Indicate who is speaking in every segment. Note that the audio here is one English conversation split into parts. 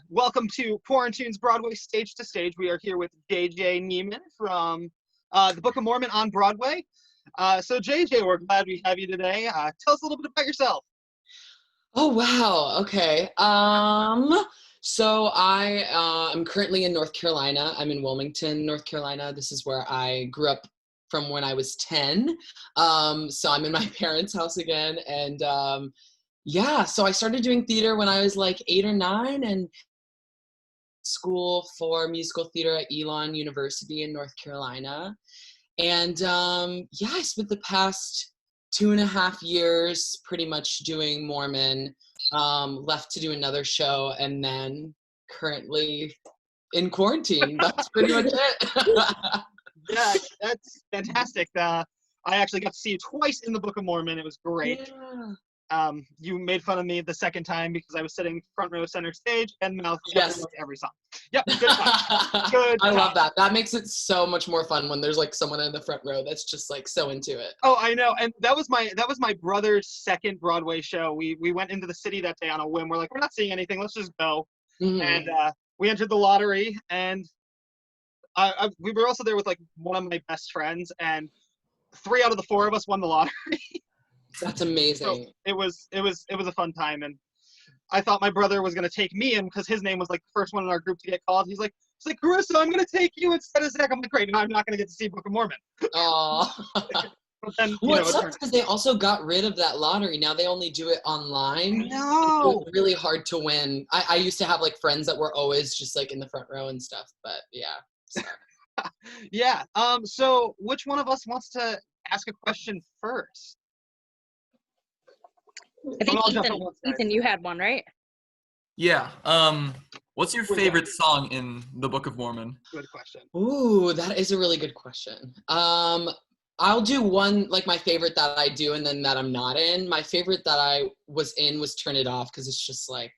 Speaker 1: Welcome to QuaranTunes Broadway Stage to Stage. We are here with JJ Niemann from the Book of Mormon on Broadway. So JJ, we're glad we have you today. Tell us a little bit about yourself.
Speaker 2: Oh, wow. Okay. So I am currently in North Carolina. I'm in Wilmington, North Carolina. This is where I grew up from when I was 10. So I'm in my parents' house again. And yeah, so I started doing theater when I was like 8 or 9 and school for musical theater at Elon University in North Carolina. And yeah, I spent the past 2.5 years pretty much doing Mormon, left to do another show, and then currently in quarantine. That's pretty much it.
Speaker 1: Yeah, that's fantastic. I actually got to see you twice in the Book of Mormon. It was great.
Speaker 2: Yeah.
Speaker 1: You made fun of me the second time because I was sitting front row center stage and mouth
Speaker 2: Yes.
Speaker 1: every song. Yep, good time. Good
Speaker 2: I
Speaker 1: time.
Speaker 2: love that. That makes it so much more fun when there's like someone in the front row that's just like so into it.
Speaker 1: Oh, I know. And that was my brother's second Broadway show. We went into the city that day on a whim. We're like, we're not seeing anything. Let's just go.
Speaker 2: Mm-hmm.
Speaker 1: And we entered the lottery, and we were also there with like one of my best friends, and 3 out of the 4 of us won the lottery.
Speaker 2: That's amazing.
Speaker 1: So it was a fun time, and I thought my brother was gonna take me in because his name was like the first one in our group to get called. He's like, Carissa, I'm gonna take you instead of Zach. I'm like, great, no, I'm not gonna get to see Book of Mormon.
Speaker 2: Oh.
Speaker 1: But then,
Speaker 2: Well, it sucks because they also got rid of that lottery. Now they only do it online.
Speaker 1: No.
Speaker 2: It's really hard to win. I used to have like friends that were always just like in the front row and stuff, but yeah. So.
Speaker 1: Yeah. So which one of us wants to ask a question first?
Speaker 3: I think Ethan, you had one, right?
Speaker 4: Yeah. What's your favorite song in the Book of Mormon?
Speaker 1: Good question.
Speaker 2: Ooh, that is a really good question. I'll do one, like my favorite that I do and then that I'm not in. My favorite that I was in was Turn It Off because it's just like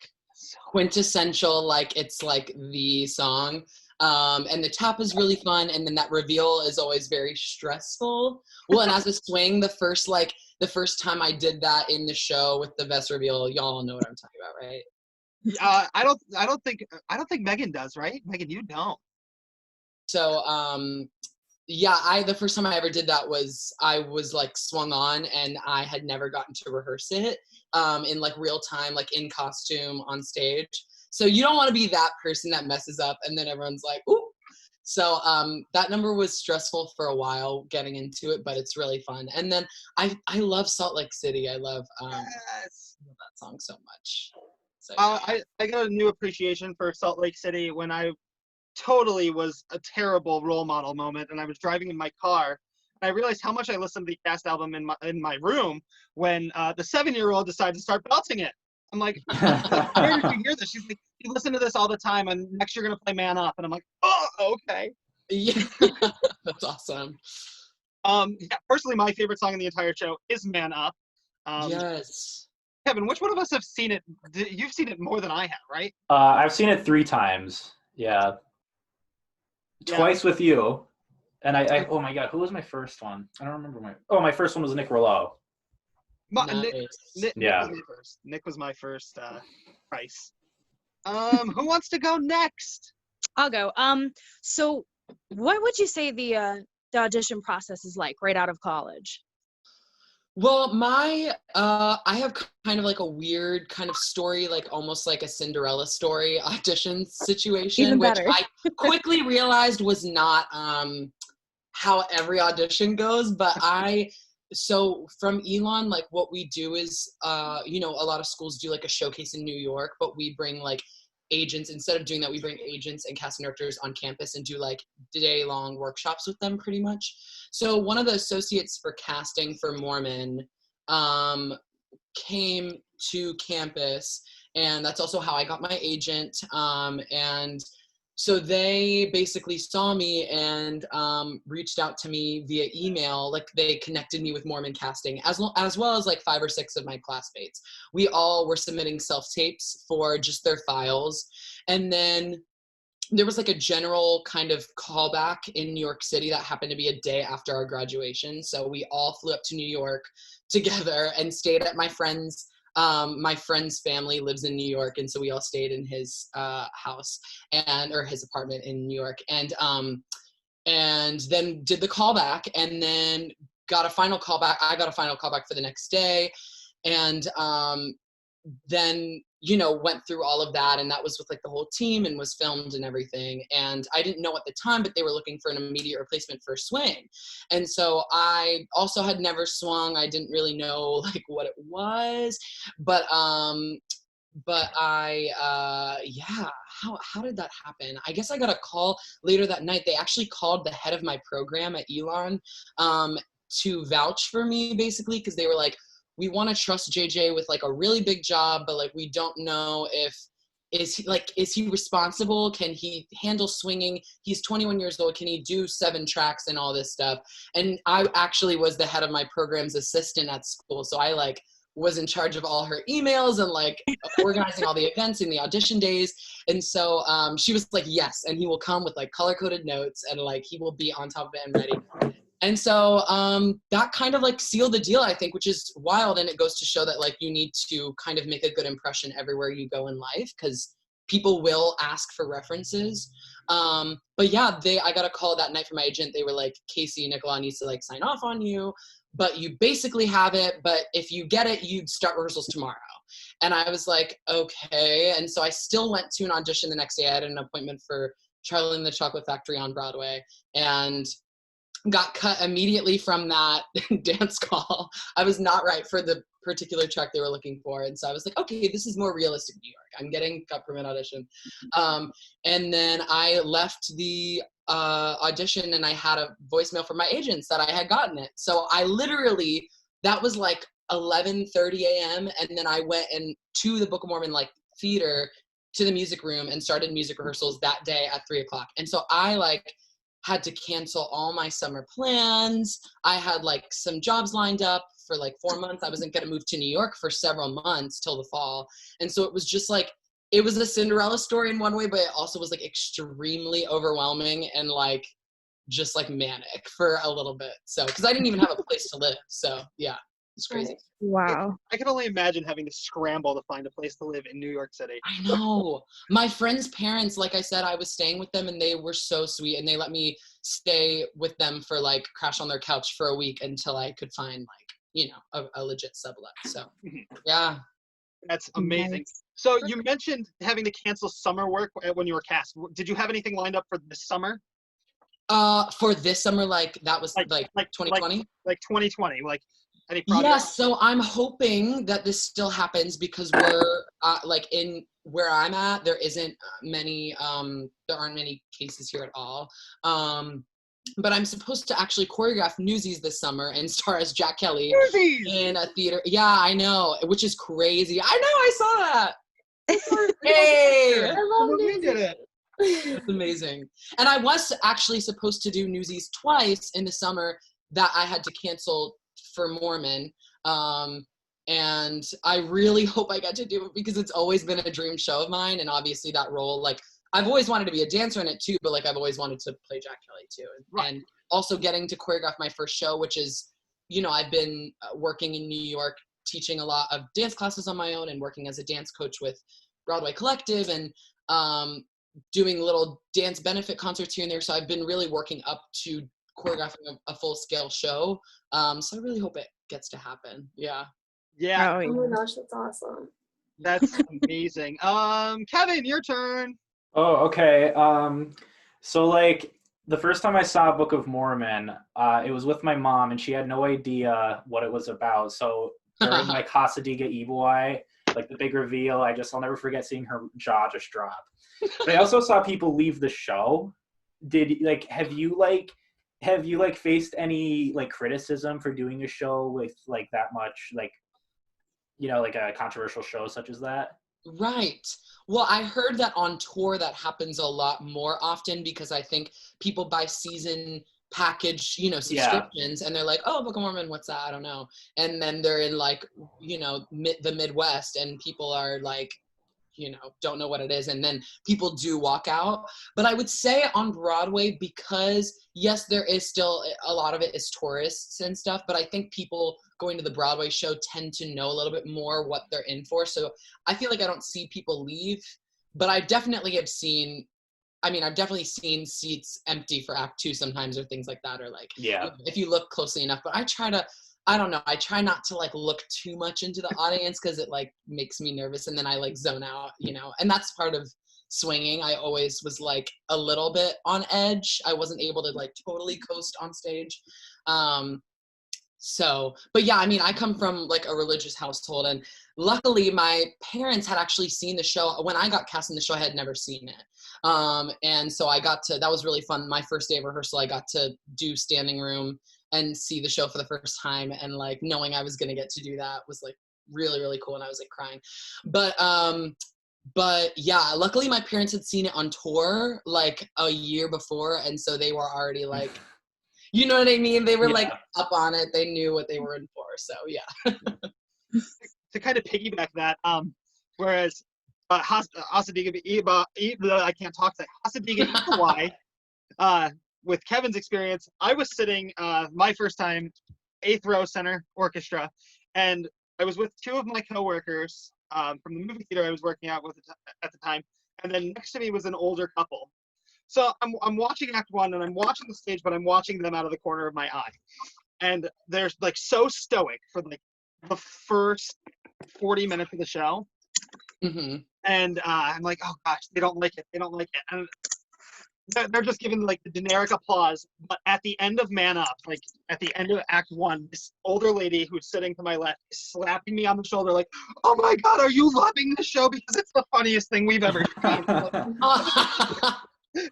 Speaker 2: quintessential, like it's like the song. And the tap is really fun, and then that reveal is always very stressful. Well, and as a swing, the first time I did that in the show with the vest reveal, y'all know what I'm talking about, right?
Speaker 1: I don't think Megan does, right? Megan, you don't.
Speaker 2: So yeah, the first time I ever did that was I was like swung on, and I had never gotten to rehearse it in like real time, like in costume on stage. So you don't want to be that person that messes up and then everyone's like, ooh. So that number was stressful for a while getting into it, but it's really fun. And then I love Salt Lake City. I love that song so much. So, yeah.
Speaker 1: I got a new appreciation for Salt Lake City when I totally was a terrible role model moment, and I was driving in my car. And I realized how much I listened to the cast album in my room when the 7-year-old decided to start belting it. I'm like, where did you hear this? She's like, you listen to this all the time, and next you're going to play Man Up. And I'm like, oh, okay.
Speaker 2: Yeah, that's awesome.
Speaker 1: Yeah, personally, my favorite song in the entire show is Man Up.
Speaker 2: Yes.
Speaker 1: Kevin, which one of us have seen it? You've seen it more than I have, right?
Speaker 5: I've seen it 3 times. Yeah. Twice with you. And I oh my God, who was my first one? I don't remember my first one was Nick Rouleau.
Speaker 2: Nice.
Speaker 1: Nick was my first price. Who wants to go next?
Speaker 3: I'll go. So what would you say the audition process is like right out of college?
Speaker 2: Well, I have kind of like a weird kind of story, like almost like a Cinderella story audition situation, which I quickly realized was not how every audition goes, but so from Elon, like what we do is, a lot of schools do like a showcase in New York, but we bring like agents. Instead of doing that, we bring agents and casting directors on campus and do like day-long workshops with them pretty much. So one of the associates for casting for Mormon came to campus, and that's also how I got my agent. And so they basically saw me and reached out to me via email. Like they connected me with Mormon casting as well as like 5 or 6 of my classmates. We all were submitting self-tapes for just their files. And then there was like a general kind of callback in New York City that happened to be a day after our graduation. So we all flew up to New York together and stayed at my friend's My friend's family lives in New York, and so we all stayed in his house or his apartment in New York, and then did the callback, and then got a final callback. I got a final callback for the next day, and then went through all of that, and that was with like the whole team and was filmed and everything. And I didn't know at the time, but they were looking for an immediate replacement for swing, and so I also had never swung. I didn't really know like what it was, but how did that happen? I guess I got a call later that night. They actually called the head of my program at Elon to vouch for me, basically, because they were like, we want to trust JJ with like a really big job, but like we don't know is he responsible? Can he handle swinging? He's 21 years old. Can he do 7 tracks and all this stuff? And I actually was the head of my program's assistant at school, so I like was in charge of all her emails and like organizing all the events and the audition days. And so she was like, yes, and he will come with like color-coded notes, and like he will be on top of it and ready. And so that kind of like sealed the deal, I think, which is wild. And it goes to show that like you need to kind of make a good impression everywhere you go in life, because people will ask for references. But yeah, I got a call that night from my agent. They were like, Casey Nicola needs to like sign off on you, but you basically have it. But if you get it, you'd start rehearsals tomorrow. And I was like, okay. And so I still went to an audition the next day. I had an appointment for Charlie and the Chocolate Factory on Broadway, and got cut immediately from that dance call. I was not right for the particular track they were looking for. And so I was like, okay, this is more realistic New York. I'm getting cut from an audition. And then I left the audition, and I had a voicemail from my agents that I had gotten it. So I literally, that was like 11:30 a.m. And then I went to the Book of Mormon like theater to the music room and started music rehearsals that day at 3:00. And so I like had to cancel all my summer plans. I had like some jobs lined up for like 4 months. I wasn't going to move to New York for several months till the fall. And so it was just like, it was a Cinderella story in one way, but it also was like extremely overwhelming and like just like manic for a little bit. So, because I didn't even have a place to live. So yeah, it's crazy.
Speaker 3: Wow.
Speaker 1: I can only imagine having to scramble to find a place to live in New York City.
Speaker 2: I know. My friend's parents, like I said, I was staying with them, and they were so sweet, and they let me stay with them for like crash on their couch for a week until I could find like, a legit sublet. So yeah.
Speaker 1: That's amazing.
Speaker 3: Nice.
Speaker 1: So you mentioned having to cancel summer work when you were cast. Did you have anything lined up for this summer?
Speaker 2: For this summer, like that was like 2020?
Speaker 1: Like 2020, like any
Speaker 2: Yeah,
Speaker 1: projects?
Speaker 2: so I'm hoping that this still happens, because we're like in where I'm at, there isn't many, there aren't many cases here at all. But I'm supposed to actually choreograph Newsies this summer and star as Jack Kelly in a theater. Yeah, I know, which is crazy. I know, I saw that. Hey,
Speaker 3: I love
Speaker 1: We did it.
Speaker 2: that's amazing. And I was actually supposed to do Newsies twice in the summer that I had to cancel for Mormon. And I really hope I get to do it, because it's always been a dream show of mine. And obviously that role, like I've always wanted to be a dancer in it too, but like I've always wanted to play Jack Kelly too.
Speaker 1: Right.
Speaker 2: And also getting to choreograph my first show, which is, I've been working in New York, teaching a lot of dance classes on my own and working as a dance coach with Broadway Collective, and doing little dance benefit concerts here and there. So I've been really working up to choreographing a full-scale show. So I really hope it gets to happen. Yeah.
Speaker 1: Yeah,
Speaker 3: Oh,
Speaker 6: Oh my
Speaker 3: yeah.
Speaker 6: gosh, that's awesome.
Speaker 1: that's amazing. Kevin, your turn.
Speaker 5: Oh, okay. So like the first time I saw Book of Mormon, it was with my mom, and she had no idea what it was about. So during my Casadiga Evil Eye, like the big reveal, I'll never forget seeing her jaw just drop. But I also saw people leave the show. Have you faced any like criticism for doing a show with like that much like, like a controversial show such as that?
Speaker 2: Right. Well, I heard that on tour that happens a lot more often, because I think people buy season package, subscriptions, and they're like, oh, Book of Mormon, what's that? I don't know. And then they're in like, the Midwest, and people are like, don't know what it is. And then people do walk out. But I would say on Broadway, because yes, there is still a lot of it is tourists and stuff, but I think people going to the Broadway show tend to know a little bit more what they're in for. So I feel like I don't see people leave, but I definitely have seen, I've definitely seen seats empty for Act 2 sometimes, or things like that, or like, if you look closely enough. But I try not to like look too much into the audience, because it like makes me nervous, and then I like zone out, and that's part of swinging. I always was like a little bit on edge. I wasn't able to like totally coast on stage. But yeah, I come from like a religious household, and luckily my parents had actually seen the show. When I got cast in the show, I had never seen it. And so that was really fun. My first day of rehearsal, I got to do standing room and see the show for the first time, and like knowing I was going to get to do that was like really, really cool. And I was like crying, but yeah, luckily my parents had seen it on tour like a year before. And so they were already like, you know what I mean? They were like up on it. They knew what they were in for. So yeah.
Speaker 1: To kind of piggyback that, whereas Hasadiga I can't talk today. Hasadiga Iwai, with Kevin's experience, I was sitting my first time 8th row center orchestra, and I was with 2 of my coworkers from the movie theater I was working out with at the time, and then next to me was an older couple. So I'm watching Act 1, and I'm watching the stage, but I'm watching them out of the corner of my eye, and they're like so stoic for like the first 40 minutes of the show.
Speaker 2: Mm-hmm.
Speaker 1: And I'm like, oh gosh, they don't like it. And they're just giving like the generic applause. But at the end of Man Up, like at the end of Act 1, this older lady who's sitting to my left is slapping me on the shoulder like, oh my God, are you loving this show? Because it's the funniest thing we've ever seen.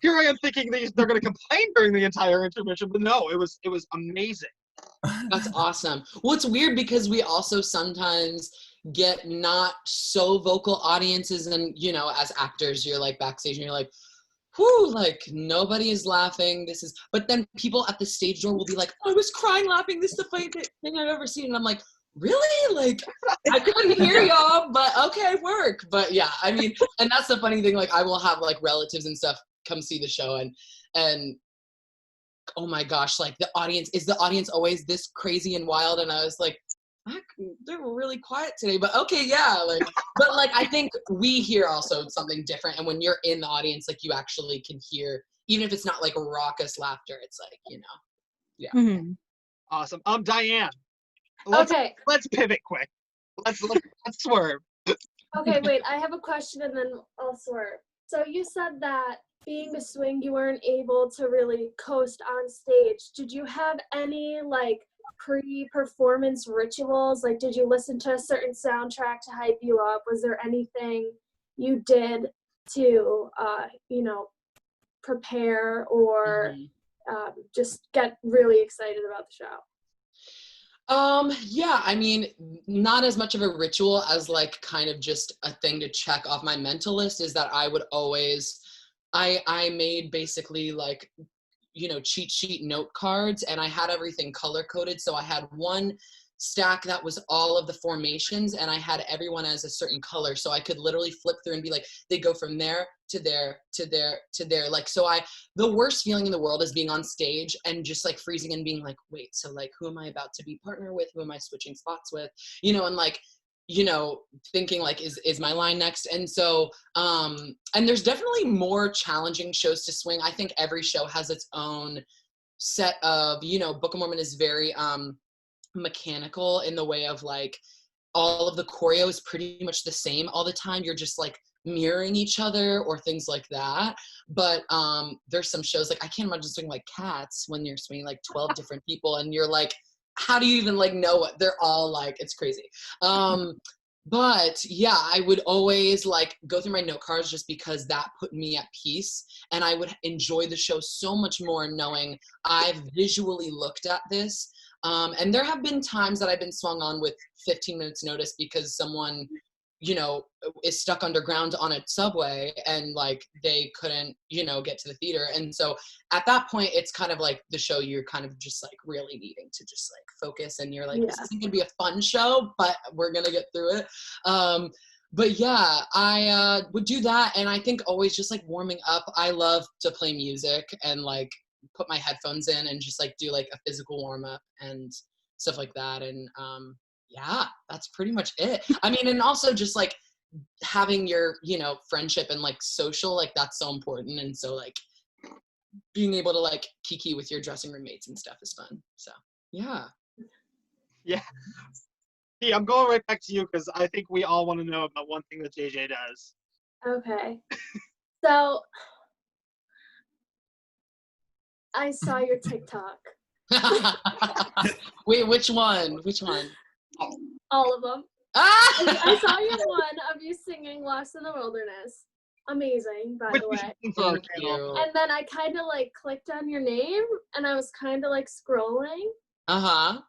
Speaker 1: Here I am thinking they're going to complain during the entire intermission, but no, it was amazing.
Speaker 2: That's awesome. Well, it's weird because we also sometimes get not so vocal audiences, and as actors, you're like backstage and you're like, whoo, like nobody is laughing. But then people at the stage door will be like, I was crying laughing. This is the funniest thing I've ever seen. And I'm like, really? Like, I couldn't hear y'all, but okay, work. But yeah, and that's the funny thing. Like, I will have like relatives and stuff come see the show, and oh my gosh, like the audience always this crazy and wild? And I was like, they were really quiet today, but okay, yeah, like, but like I think we hear also something different, and when you're in the audience, like you actually can hear, even if it's not like raucous laughter, it's like, yeah.
Speaker 3: Mm-hmm.
Speaker 1: Awesome. Diane, let's pivot quick. Let's swerve.
Speaker 6: Okay, wait, I have a question and then I'll swerve. So you said that being a swing, you weren't able to really coast on stage. Did you have any like pre-performance rituals? Like, did you listen to a certain soundtrack to hype you up? Was there anything you did to, prepare or just get really excited about the show?
Speaker 2: Yeah, not as much of a ritual as like kind of just a thing to check off my mental list, is that I would always, I made basically like, cheat sheet note cards, and I had everything color coded. So I had one stack that was all of the formations, and I had everyone as a certain color. So I could literally flip through and be like, they go from there to there to there to there. Like, so the worst feeling in the world is being on stage and just like freezing and being like, wait, so like, who am I about to be partner with? Who am I switching spots with? And like, thinking like, is my line next? And so, and there's definitely more challenging shows to swing. I think every show has its own set of, Book of Mormon is very mechanical in the way of like, all of the choreo is pretty much the same all the time. You're just like mirroring each other or things like that. But there's some shows, like I can't imagine swinging like Cats when you're swinging like 12 different people, and you're like, how do you even like know what they're all like? It's crazy. But yeah, I would always like go through my note cards, just because that put me at peace, and I would enjoy the show so much more knowing I've visually looked at this. And there have been times that I've been swung on with 15 minutes notice because someone, is stuck underground on a subway and like they couldn't, get to the theater. And so at that point, it's kind of like the show you're kind of just like really needing to just like focus, and you're like, this isn't gonna be a fun show, but we're gonna get through it. But yeah, I would do that, and I think always just like warming up. I love to play music and like put my headphones in and just like do like a physical warm up and stuff like that. And yeah, that's pretty much it. I mean, and also just like having your, you know, friendship and like social, like that's so important. And so like being able to like kiki with your dressing room mates and stuff is fun. So yeah.
Speaker 1: Yeah. Hey, I'm going right back to you because I think we all want to know about one thing that JJ does.
Speaker 6: Okay. So I saw your TikTok.
Speaker 2: Wait, which one? Which one?
Speaker 6: All of them.
Speaker 2: Ah!
Speaker 6: I saw your one of you singing Lost in the Wilderness. Amazing, by
Speaker 1: Which
Speaker 6: the
Speaker 1: we
Speaker 6: way.
Speaker 1: should sing for our
Speaker 2: Thank
Speaker 1: channel.
Speaker 2: you.
Speaker 6: And then I kind of like clicked on your name and I was kind of like scrolling.
Speaker 2: Uh-huh.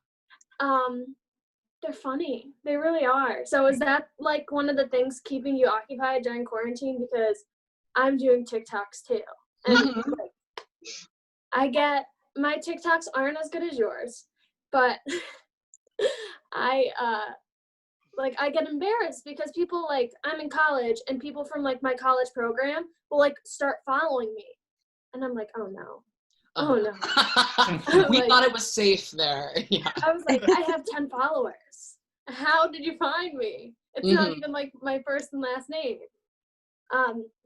Speaker 6: They're funny. They really are. So is that like one of the things keeping you occupied during quarantine? Because I'm doing TikToks too. And
Speaker 2: Mhm.
Speaker 6: like, I get, my TikToks aren't as good as yours, but I get embarrassed because people like, I'm in college and people from like my college program will like start following me. And I'm like, oh no. Oh no.
Speaker 2: We
Speaker 6: Like,
Speaker 2: thought it was safe there. Yeah.
Speaker 6: I was like, I have 10 followers. How did you find me? It's not even like my first and last name.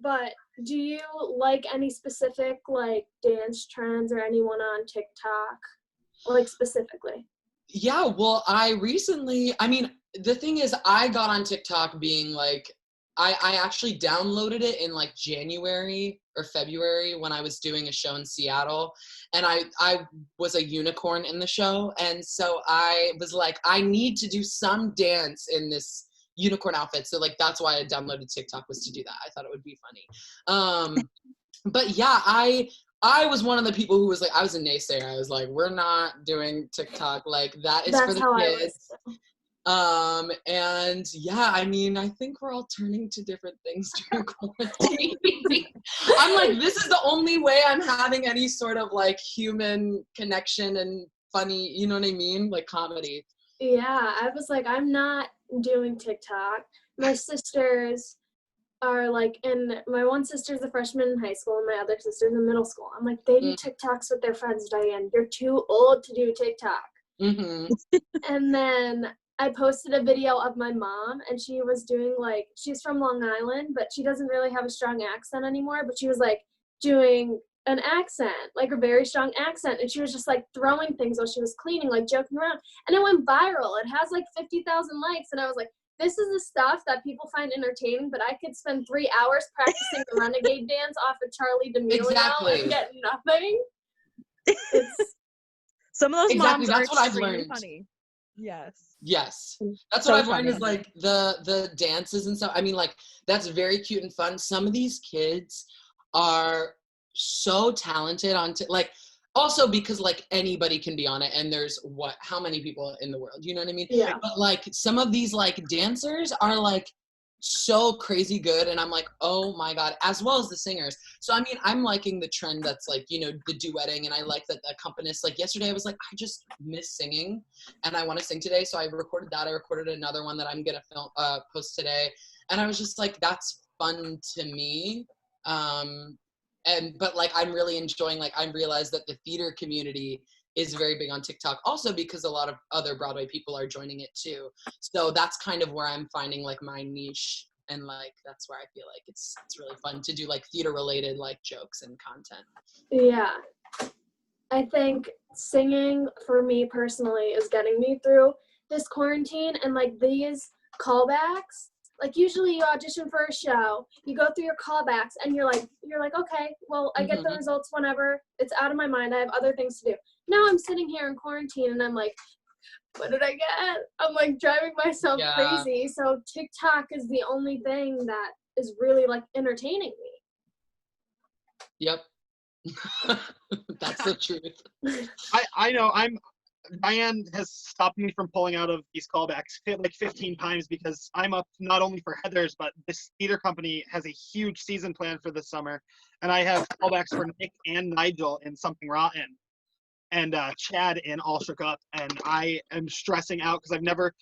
Speaker 6: But do you like any specific like dance trends or anyone on TikTok? Like specifically?
Speaker 2: Yeah, well, I mean, the thing is, I got on TikTok being like, I actually downloaded it in like January or February when I was doing a show in Seattle, and I was a unicorn in the show, and so I was like, I need to do some dance in this unicorn outfit, so like that's why I downloaded TikTok, was to do that. I thought it would be funny. But yeah, I was one of the people who was like, I was a naysayer. I was like, we're not doing TikTok. Like that is for
Speaker 6: That's
Speaker 2: the
Speaker 6: how
Speaker 2: kids.
Speaker 6: I was.
Speaker 2: And yeah, I mean, I think we're all turning to different things during quarantine. I'm like, this is the only way I'm having any sort of like human connection and funny, you know what I mean? Like comedy.
Speaker 6: Yeah, I was like, I'm not doing TikTok. My sisters are like, and my one sister's a freshman in high school and my other sister's in middle school. I'm like, they do TikToks with their friends, Diane. You're too old to do TikTok.
Speaker 2: Mm-hmm.
Speaker 6: And then I posted a video of my mom and she was doing like, she's from Long Island, but she doesn't really have a strong accent anymore, but she was like doing an accent, like a very strong accent. And she was just like throwing things while she was cleaning, like joking around. And it went viral. It has like 50,000 likes. And I was like, this is the stuff that people find entertaining, but I could spend 3 hours practicing the renegade dance off of Charlie D'Amelio
Speaker 2: Exactly.
Speaker 6: and get nothing. It's
Speaker 3: Some of those
Speaker 2: Exactly,
Speaker 3: moms are
Speaker 2: that's what I've
Speaker 3: extremely
Speaker 2: learned.
Speaker 3: funny. Yes.
Speaker 2: Yes. That's
Speaker 3: So
Speaker 2: what I've learned
Speaker 3: funny.
Speaker 2: is like the dances and stuff. I mean, like that's very cute and fun. Some of these kids are so talented on like also because like anybody can be on it and there's how many people in the world, you know what I mean?
Speaker 6: Yeah.
Speaker 2: But like some of these like dancers are like so crazy good, and I'm like, oh my god, as well as the singers. So I mean, I'm liking the trend that's like, you know, the duetting, and I like that the accompanist, like yesterday I was like, I just miss singing and I want to sing today, so I recorded that. I recorded another one that I'm gonna post today, and I was just like, that's fun to me. But like I'm really enjoying, like I realized that the theater community is very big on TikTok also because a lot of other Broadway people are joining it too. So that's kind of where I'm finding like my niche, and like that's where I feel like it's really fun to do like theater related like jokes and content.
Speaker 6: Yeah. I think singing for me personally is getting me through this quarantine, and like these callbacks, like usually you audition for a show, you go through your callbacks and you're like, okay, well, I get the results whenever. It's out of my mind. I have other things to do. Now I'm sitting here in quarantine and I'm like, what did I get? I'm like driving myself crazy. So TikTok is the only thing that is really like entertaining me.
Speaker 2: Yep. That's the truth.
Speaker 1: I know Diane has stopped me from pulling out of these callbacks like 15 times because I'm up not only for Heather's, but this theater company has a huge season plan for this summer, and I have callbacks for Nick and Nigel in Something Rotten. and Chad in All Shook Up, and I am stressing out because I've never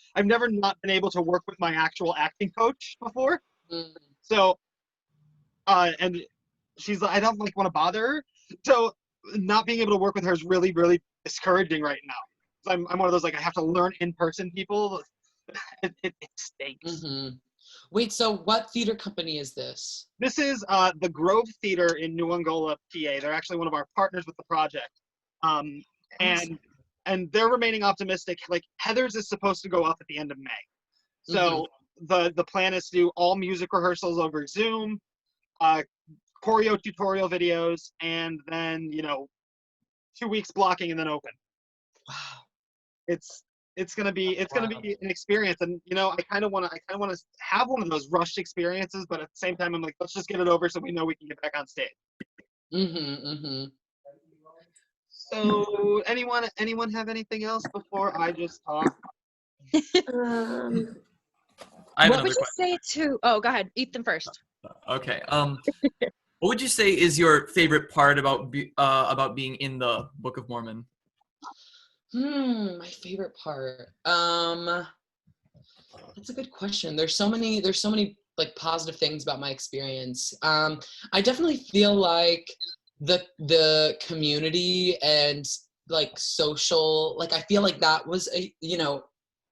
Speaker 1: not been able to work with my actual acting coach before.
Speaker 2: Mm.
Speaker 1: So, and she's like, I don't like want to bother her. So not being able to work with her is really, really discouraging right now. I'm one of those, like, I have to learn in-person people. It stinks.
Speaker 2: Mm-hmm. Wait, so what theater company is this?
Speaker 1: This is the Grove Theater in New Angola, PA. They're actually one of our partners with the project. And they're remaining optimistic. Like, Heather's is supposed to go up at the end of May. So the plan is to do all music rehearsals over Zoom, choreo tutorial videos, and then, 2 weeks blocking and then open.
Speaker 2: Wow.
Speaker 1: It's gonna be an experience, and I kind of want to have one of those rushed experiences, but at the same time I'm like, let's just get it over so we know we can get back on stage. So anyone have anything else before I just talk?
Speaker 4: I have
Speaker 3: What would
Speaker 4: another
Speaker 3: you say to? Oh, go ahead. Ethan first.
Speaker 4: Okay. What would you say is your favorite part about being in the Book of Mormon?
Speaker 2: My favorite part. That's a good question. There's so many like positive things about my experience. I definitely feel like the community and like social, like I feel like that was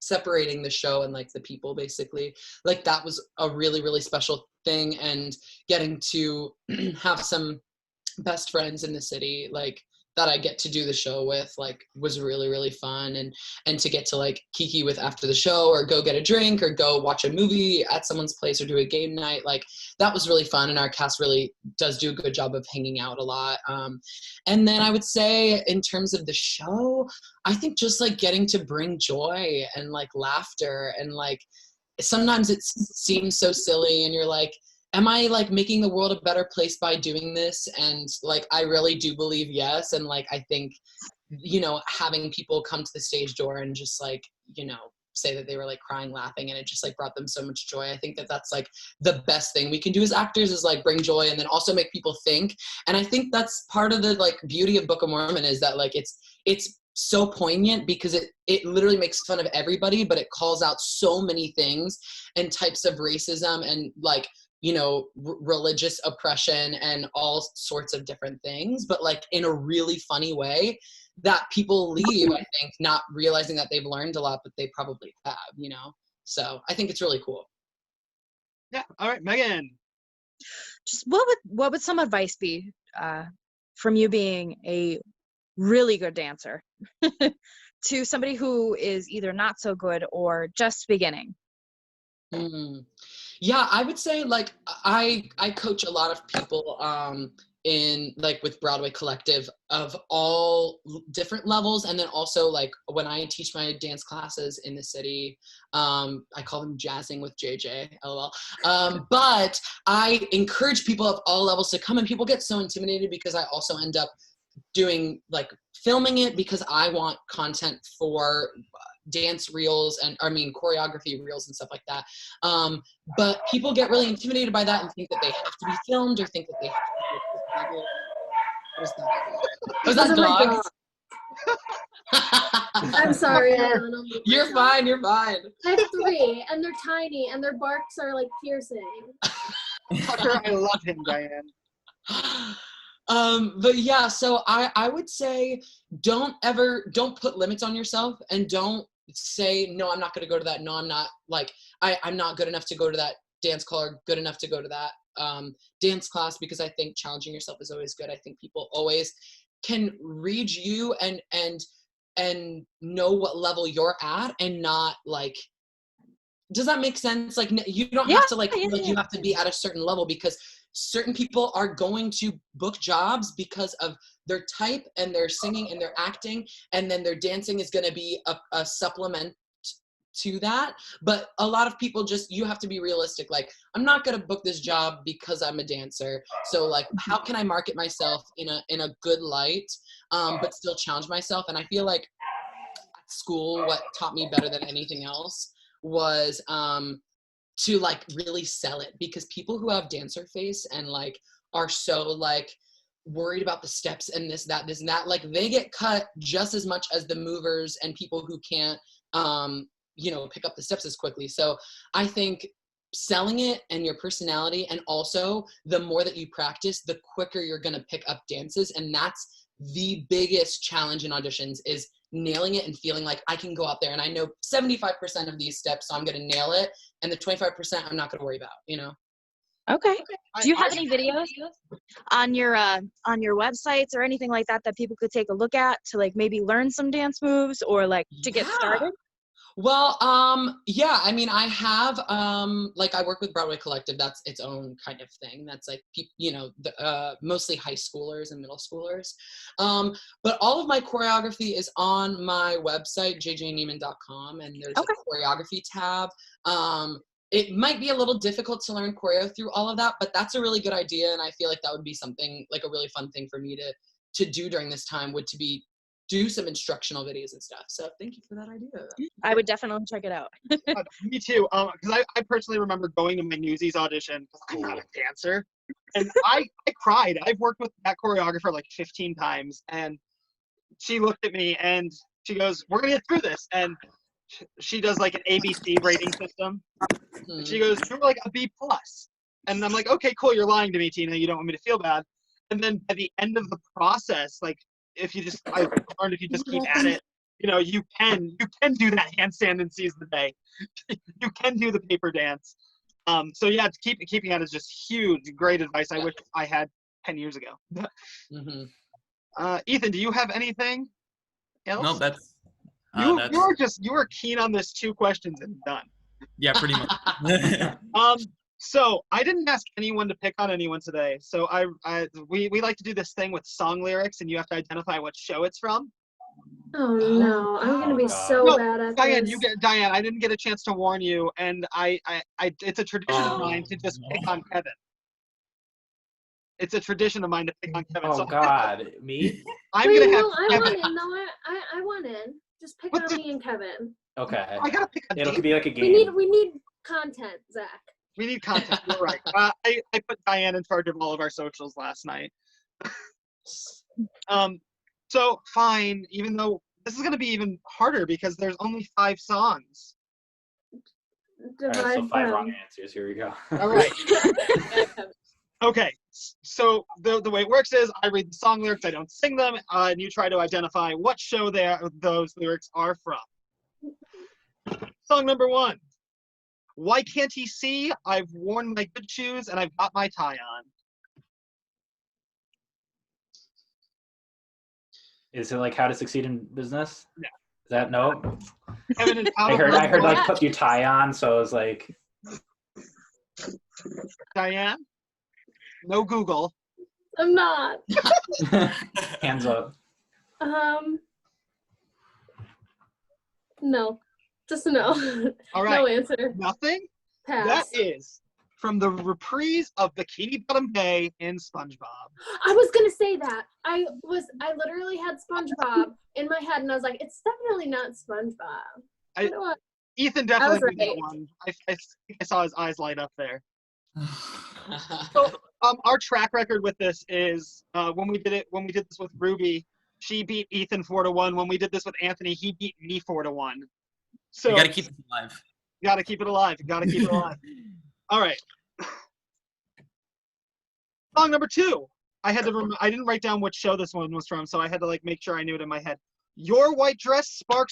Speaker 2: separating the show and like the people, basically, like that was a really, really special thing, and getting to have some best friends in the city, like that I get to do the show with, like was really, really fun, and to get to like kiki with after the show, or go get a drink, or go watch a movie at someone's place, or do a game night, like that was really fun, and our cast really does do a good job of hanging out a lot. And then I would say in terms of the show, I think just like getting to bring joy and like laughter, and like sometimes it seems so silly and you're like, am I like making the world a better place by doing this? And like, I really do believe yes. And like, I think, having people come to the stage door and just like, say that they were like crying, laughing, and it just like brought them so much joy. I think that that's like the best thing we can do as actors, is like bring joy and then also make people think. And I think that's part of the like beauty of Book of Mormon, is that like it's so poignant because it literally makes fun of everybody, but it calls out so many things and types of racism and like, religious oppression and all sorts of different things, but like in a really funny way that people leave, I think, not realizing that they've learned a lot, but they probably have, So I think it's really cool.
Speaker 1: Yeah. All right, Megan.
Speaker 3: Just what would some advice be from you being a really good dancer to somebody who is either not so good or just beginning?
Speaker 2: Yeah, I would say like I coach a lot of people in like with Broadway Collective of all different levels, and then also like when I teach my dance classes in the city, I call them jazzing with JJ, lol. But I encourage people of all levels to come, and people get so intimidated because I also end up doing like filming it because I want content for dance reels and choreography reels and stuff like that. But people get really intimidated by that and think that they have to be filmed or think that they have to be. What is that? Was that dog?
Speaker 6: I'm sorry.
Speaker 2: You're fine. You're fine.
Speaker 6: I have 3, and they're tiny, and their barks are like piercing.
Speaker 1: Tucker, I love him, Diane.
Speaker 2: But yeah, so I would say don't put limits on yourself, and don't say, no, I'm not going to go to that. No, I'm not, like, I'm not good enough to go to that dance call, or good enough to go to that dance class, because I think challenging yourself is always good. I think people always can read you and know what level you're at, and not like, does that make sense? Like, you don't have to like you have to be at a certain level, because certain people are going to book jobs because of their type and their singing and their acting, and then their dancing is going to be a supplement to that. But a lot of people you have to be realistic. Like, I'm not going to book this job because I'm a dancer. So like, how can I market myself in a good light, but still challenge myself? And I feel like at school, what taught me better than anything else was to like really sell it, because people who have dancer face and like are so like worried about the steps and this and that. Like they get cut just as much as the movers and people who can't, pick up the steps as quickly. So I think selling it and your personality, and also the more that you practice, the quicker you're going to pick up dances. And that's the biggest challenge in auditions, is nailing it and feeling like I can go out there and I know 75% of these steps, so I'm going to nail it. And the 25% I'm not going to worry about,
Speaker 3: Okay. Do you have any videos on your websites or anything like that people could take a look at to like maybe learn some dance moves or like to get started?
Speaker 2: Well, yeah, I mean, I have, I work with Broadway Collective. That's its own kind of thing. That's like, mostly high schoolers and middle schoolers. But all of my choreography is on my website, jjniemann.com, and there's a choreography tab. It might be a little difficult to learn choreo through all of that, but that's a really good idea. And I feel like that would be something, like a really fun thing for me to do during this time, would to be do some instructional videos and stuff. So thank you for that idea.
Speaker 3: I would definitely check it out.
Speaker 1: Me too. Because I personally remember going to my Newsies audition, because I'm not a dancer, and I cried. I've worked with that choreographer like 15 times, and she looked at me and she goes, "We're gonna get through this." And she does like an ABC rating system. And she goes, "You're like a B+." And I'm like, "Okay, cool. You're lying to me, Tina. You don't want me to feel bad." And then by the end of the process, like, I learned if you just keep at it, you can do that handstand and seize the day. You can do the paper dance. So yeah, keeping at it is just huge. Great advice. I wish I had 10 years ago. Ethan, do you have anything else?
Speaker 4: No, that's
Speaker 1: you are keen on this 2 questions and done.
Speaker 4: Yeah, pretty much.
Speaker 1: So I didn't ask anyone to pick on anyone today. So we like to do this thing with song lyrics, and you have to identify what show it's from.
Speaker 6: Oh no, I'm gonna be so bad at
Speaker 1: Diane,
Speaker 6: this.
Speaker 1: Diane, I didn't get a chance to warn you, and it's a tradition of mine to just pick on Kevin. It's a tradition of mine to pick on Kevin.
Speaker 5: Oh God, me?
Speaker 1: I
Speaker 6: want in. Just pick on me and Kevin.
Speaker 5: Okay.
Speaker 1: I gotta pick.
Speaker 5: It'll be like a game.
Speaker 6: We need content, Zach.
Speaker 1: We need content. You're right. I put Diane in charge of all of our socials last night. So fine, even though this is going to be even harder because there's only 5 songs.
Speaker 5: All right, so 5 wrong answers. Here we go.
Speaker 1: All right. Okay. So the way it works is I read the song lyrics, I don't sing them, and you try to identify what show those lyrics are from. Song number 1. Why can't he see? I've worn my good shoes and I've got my tie on.
Speaker 5: Is it like How to Succeed in Business?
Speaker 1: No.
Speaker 5: Is that no?
Speaker 1: I
Speaker 5: heard like put your tie on, so I was like.
Speaker 1: Diane? No Google.
Speaker 6: I'm not.
Speaker 5: Hands up.
Speaker 6: No. Just no.
Speaker 1: All right.
Speaker 6: No answer.
Speaker 1: Nothing?
Speaker 6: Pass.
Speaker 1: That is from the reprise of Bikini Bottom Bay in SpongeBob.
Speaker 6: I was gonna say that. I literally had SpongeBob in my head, and I was like, it's definitely not SpongeBob.
Speaker 1: Ethan definitely did
Speaker 6: right.
Speaker 1: that one. I saw his eyes light up there. So, our track record with this is when we did this with Ruby, she beat Ethan 4-1. When we did this with Anthony, he beat me 4-1. So
Speaker 4: you gotta keep it alive.
Speaker 1: Gotta keep it alive. All right. Song number 2. I didn't write down what show this one was from, so I had to make sure I knew it in my head. Your white dress sparks